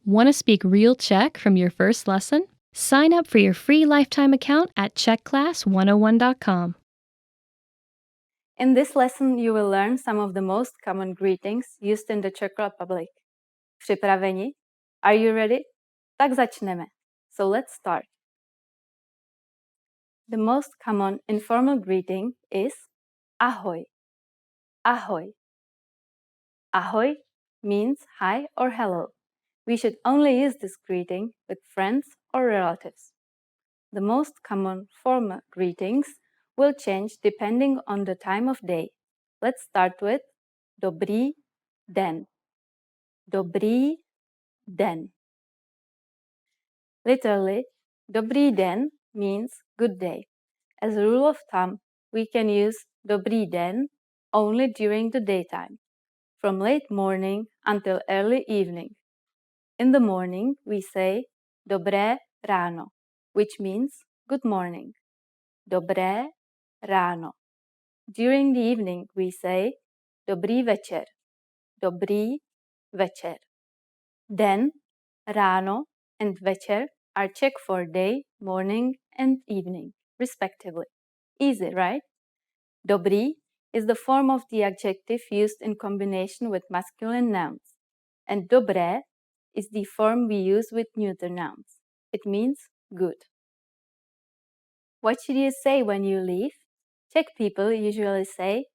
Want to speak real Czech from your first lesson? Sign up for your free lifetime account at czechclass101.com. In this lesson, you will learn some of the most common greetings used in the Czech Republic. Připraveni? Are you ready? Tak začneme. So let's start. The most common informal greeting is ahoj. Ahoj. Ahoj means hi or hello. We should only use this greeting with friends or relatives. The most common formal greetings will change depending on the time of day. Let's start with dobrý den. Dobrý den. Literally, dobrý den means good day. As a rule of thumb, we can use dobrý den only during the daytime, from late morning until early evening. In the morning, we say dobré ráno, which means good morning. Dobré ráno. During the evening, we say dobrý večer. Dobrý večer. Den, ráno, and večer are Czech for day, morning, and evening, respectively. Easy, right? Dobrý is the form of the adjective used in combination with masculine nouns, and dobré is the form we use with neuter nouns. It means good. What should you say when you leave? Czech people usually say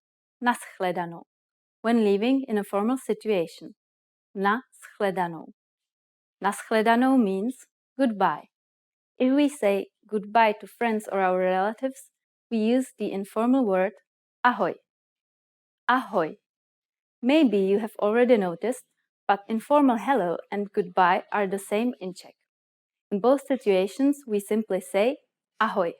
na shledanou when leaving in a formal situation. Na shledanou. Na shledanou means goodbye. If we say goodbye to friends or our relatives, we use the informal word ahoj. Ahoj. Maybe you have already noticed, but informal hello and goodbye are the same in Czech. In both situations, we simply say ahoj.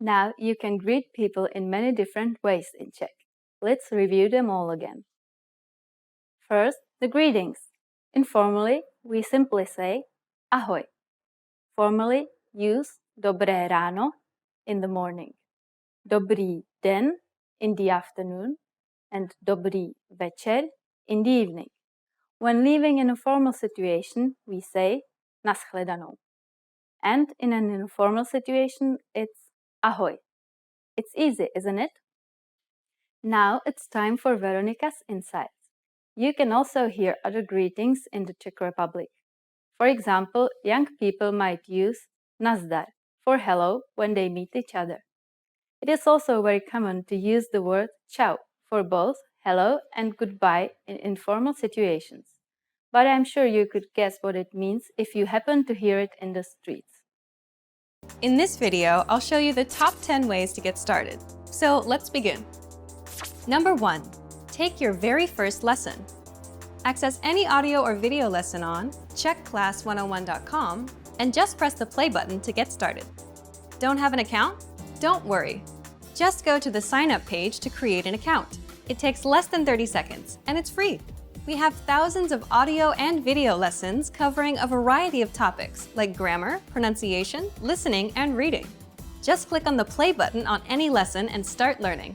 Now you can greet people in many different ways in Czech. Let's review them all again. First, the greetings. Informally, we simply say ahoj. Formally, use dobré ráno in the morning, dobrý den in the afternoon, and dobrý večer in the evening. When leaving in a formal situation, we say na shledanou. And in an informal situation, it's ahoj. It's easy, isn't it? Now it's time for Veronica's insights. You can also hear other greetings in the Czech Republic. For example, young people might use nazdar for hello when they meet each other. It is also very common to use the word čau for both hello and goodbye in informal situations. But I'm sure you could guess what it means if you happen to hear it in the streets. In this video, I'll show you the top 10 ways to get started. So let's begin. Number 1. Take your very first lesson. Access any audio or video lesson on czechclass101.com and just press the play button to get started. Don't have an account? Don't worry. Just go to the sign up page to create an account. It takes less than 30 seconds and it's free. We have thousands of audio and video lessons covering a variety of topics like grammar, pronunciation, listening, and reading. Just click on the play button on any lesson and start learning.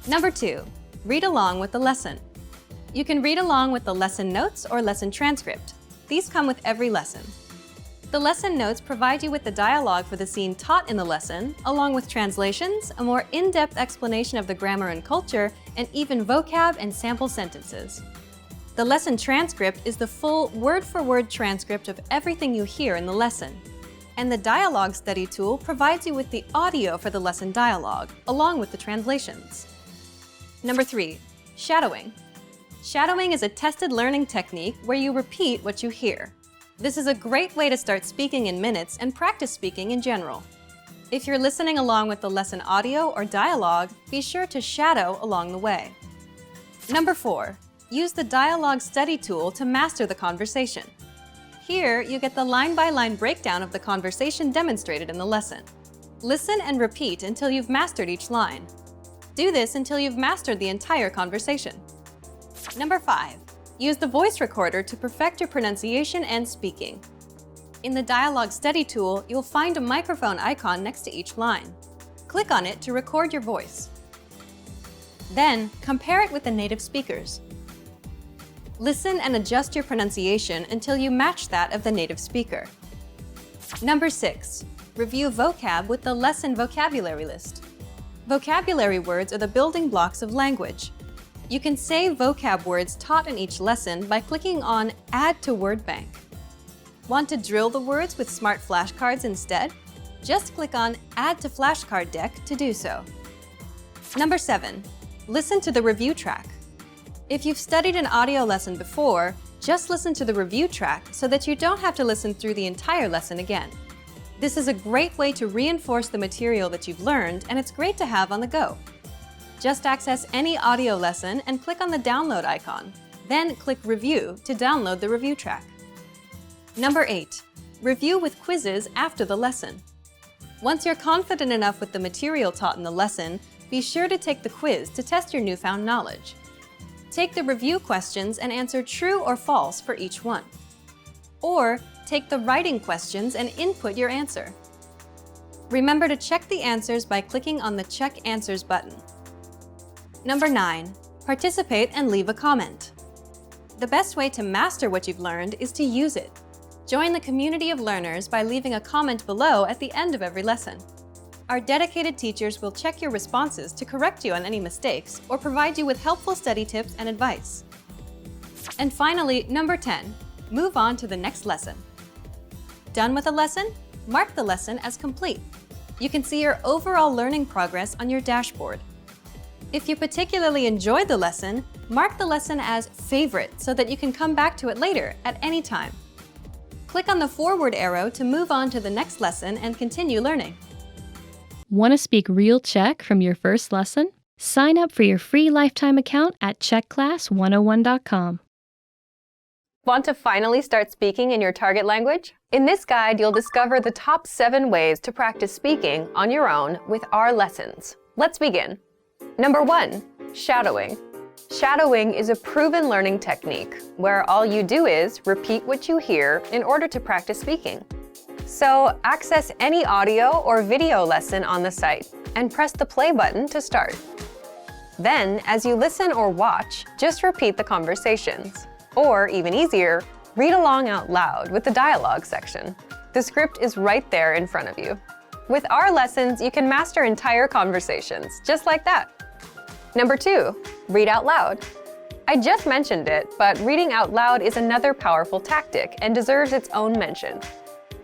Number 2. Read along with the lesson. You can read along with the lesson notes or lesson transcript. These come with every lesson. The lesson notes provide you with the dialogue for the scene taught in the lesson, along with translations, a more in-depth explanation of the grammar and culture, and even vocab and sample sentences. The lesson transcript is the full word-for-word transcript of everything you hear in the lesson. And the dialogue study tool provides you with the audio for the lesson dialogue, along with the translations. Number 3. Shadowing. Shadowing is a tested learning technique where you repeat what you hear. This is a great way to start speaking in minutes and practice speaking in general. If you're listening along with the lesson audio or dialogue, be sure to shadow along the way. Number 4. Use the dialogue study tool to master the conversation. Here, you get the line-by-line breakdown of the conversation demonstrated in the lesson. Listen and repeat until you've mastered each line. Do this until you've mastered the entire conversation. Number 5. Use the voice recorder to perfect your pronunciation and speaking. In the dialogue study tool, you'll find a microphone icon next to each line. Click on it to record your voice. Then, compare it with the native speakers. Listen and adjust your pronunciation until you match that of the native speaker. Number 6. Review vocab with the lesson vocabulary list. Vocabulary words are the building blocks of language. You can save vocab words taught in each lesson by clicking on Add to Word Bank. Want to drill the words with smart flashcards instead? Just click on Add to Flashcard Deck to do so. Number 7. Listen to the review track. If you've studied an audio lesson before, just listen to the review track so that you don't have to listen through the entire lesson again. This is a great way to reinforce the material that you've learned, and it's great to have on the go. Just access any audio lesson and click on the download icon. Then click Review to download the review track. Number 8. Review with quizzes after the lesson. Once you're confident enough with the material taught in the lesson, be sure to take the quiz to test your newfound knowledge. Take the review questions and answer true or false for each one. Or take the writing questions and input your answer. Remember to check the answers by clicking on the Check Answers button. Number 9. Participate and leave a comment. The best way to master what you've learned is to use it. Join the community of learners by leaving a comment below at the end of every lesson. Our dedicated teachers will check your responses to correct you on any mistakes or provide you with helpful study tips and advice. And finally, number 10. Move on to the next lesson. Done with a lesson? Mark the lesson as complete. You can see your overall learning progress on your dashboard. If you particularly enjoyed the lesson, mark the lesson as favorite so that you can come back to it later at any time. Click on the forward arrow to move on to the next lesson and continue learning. Want to speak real Czech from your first lesson? Sign up for your free lifetime account at czechclass101.com. Want to finally start speaking in your target language? In this guide, you'll discover the top 7 ways to practice speaking on your own with our lessons. Let's begin. Number 1. Shadowing. Shadowing is a proven learning technique where all you do is repeat what you hear in order to practice speaking. So, access any audio or video lesson on the site and press the play button to start. Then, as you listen or watch, just repeat the conversations. Or, even easier, read along out loud with the dialogue section. The script is right there in front of you. With our lessons, you can master entire conversations, just like that. Number 2, read out loud. I just mentioned it, but reading out loud is another powerful tactic and deserves its own mention.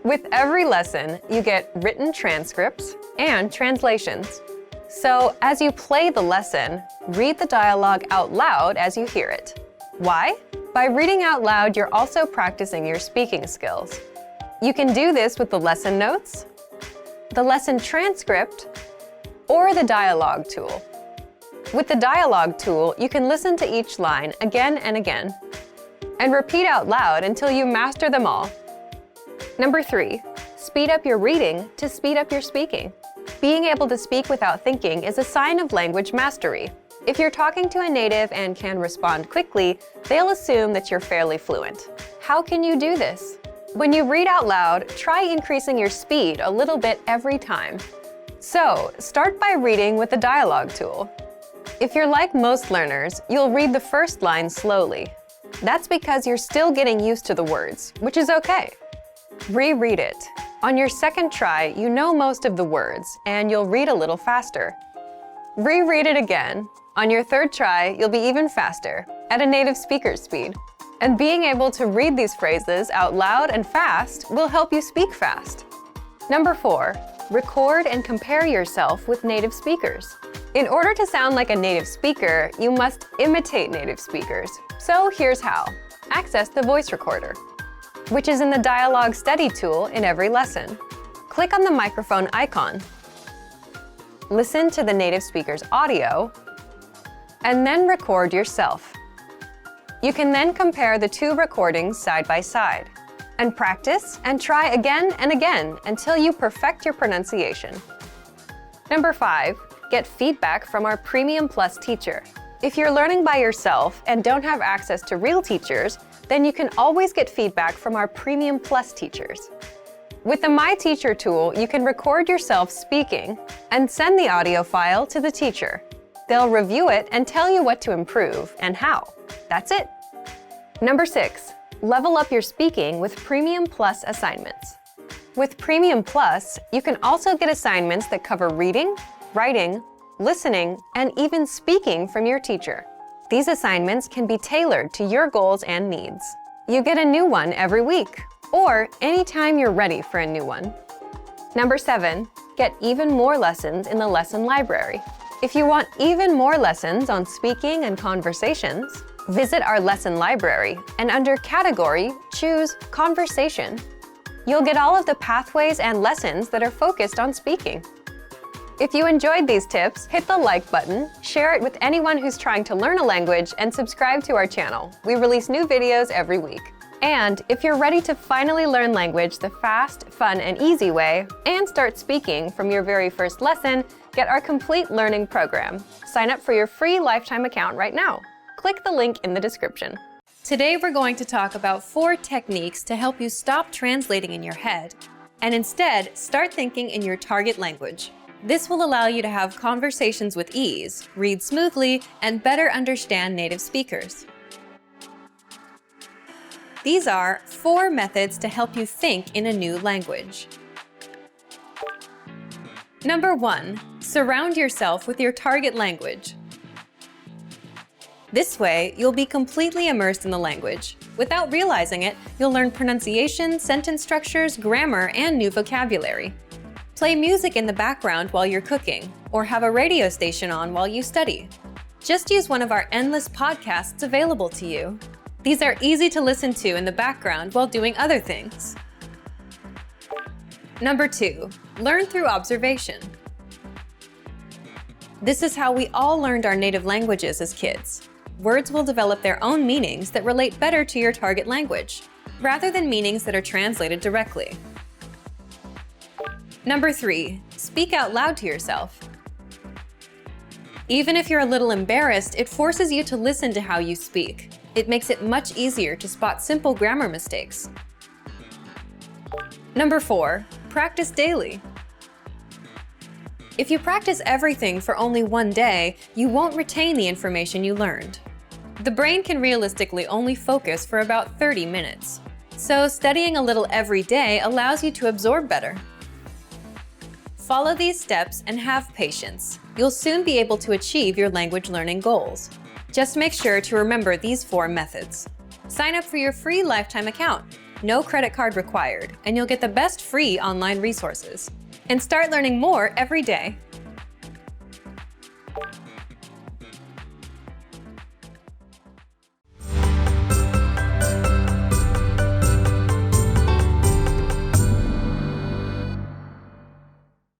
With every lesson, you get written transcripts and translations. So, as you play the lesson, read the dialogue out loud as you hear it. Why? By reading out loud, you're also practicing your speaking skills. You can do this with the lesson notes, the lesson transcript, or the dialogue tool. With the dialogue tool, you can listen to each line again and again, and repeat out loud until you master them all. Number 3, speed up your reading to speed up your speaking. Being able to speak without thinking is a sign of language mastery. If you're talking to a native and can respond quickly, they'll assume that you're fairly fluent. How can you do this? When you read out loud, try increasing your speed a little bit every time. So, start by reading with the dialogue tool. If you're like most learners, you'll read the first line slowly. That's because you're still getting used to the words, which is okay. Reread it. On your second try, you know most of the words, and you'll read a little faster. Reread it again. On your third try, you'll be even faster, at a native speaker's speed. And being able to read these phrases out loud and fast will help you speak fast. Number 4, record and compare yourself with native speakers. In order to sound like a native speaker, you must imitate native speakers. So here's how. Access the voice recorder, which is in the Dialogue Study tool in every lesson. Click on the microphone icon. Listen to the native speaker's audio, and then record yourself. You can then compare the 2 recordings side by side, and practice and try again and again until you perfect your pronunciation. Number 5, get feedback from our Premium Plus teacher. If you're learning by yourself and don't have access to real teachers, then you can always get feedback from our Premium Plus teachers. With the My Teacher tool, you can record yourself speaking and send the audio file to the teacher. They'll review it and tell you what to improve and how. That's it. Number 6, level up your speaking with Premium Plus assignments. With Premium Plus, you can also get assignments that cover reading, writing, listening, and even speaking from your teacher. These assignments can be tailored to your goals and needs. You get a new one every week, or anytime you're ready for a new one. Number 7, get even more lessons in the lesson library. If you want even more lessons on speaking and conversations, visit our lesson library and under Category, choose Conversation. You'll get all of the pathways and lessons that are focused on speaking. If you enjoyed these tips, hit the like button, share it with anyone who's trying to learn a language, and subscribe to our channel. We release new videos every week. And if you're ready to finally learn language the fast, fun, and easy way, and start speaking from your very first lesson, get our complete learning program. Sign up for your free lifetime account right now. Click the link in the description. Today we're going to talk about 4 techniques to help you stop translating in your head and instead start thinking in your target language. This will allow you to have conversations with ease, read smoothly, and better understand native speakers. These are 4 methods to help you think in a new language. Number 1, surround yourself with your target language. This way, you'll be completely immersed in the language. Without realizing it, you'll learn pronunciation, sentence structures, grammar, and new vocabulary. Play music in the background while you're cooking, or have a radio station on while you study. Just use one of our endless podcasts available to you. These are easy to listen to in the background while doing other things. Number 2, learn through observation. This is how we all learned our native languages as kids. Words will develop their own meanings that relate better to your target language, rather than meanings that are translated directly. Number 3, speak out loud to yourself. Even if you're a little embarrassed, it forces you to listen to how you speak. It makes it much easier to spot simple grammar mistakes. Number 4, practice daily. If you practice everything for only one day, you won't retain the information you learned. The brain can realistically only focus for about 30 minutes. So studying a little every day allows you to absorb better. Follow these steps and have patience. You'll soon be able to achieve your language learning goals. Just make sure to remember these 4 methods. Sign up for your free lifetime account. No credit card required, and you'll get the best free online resources. And start learning more every day.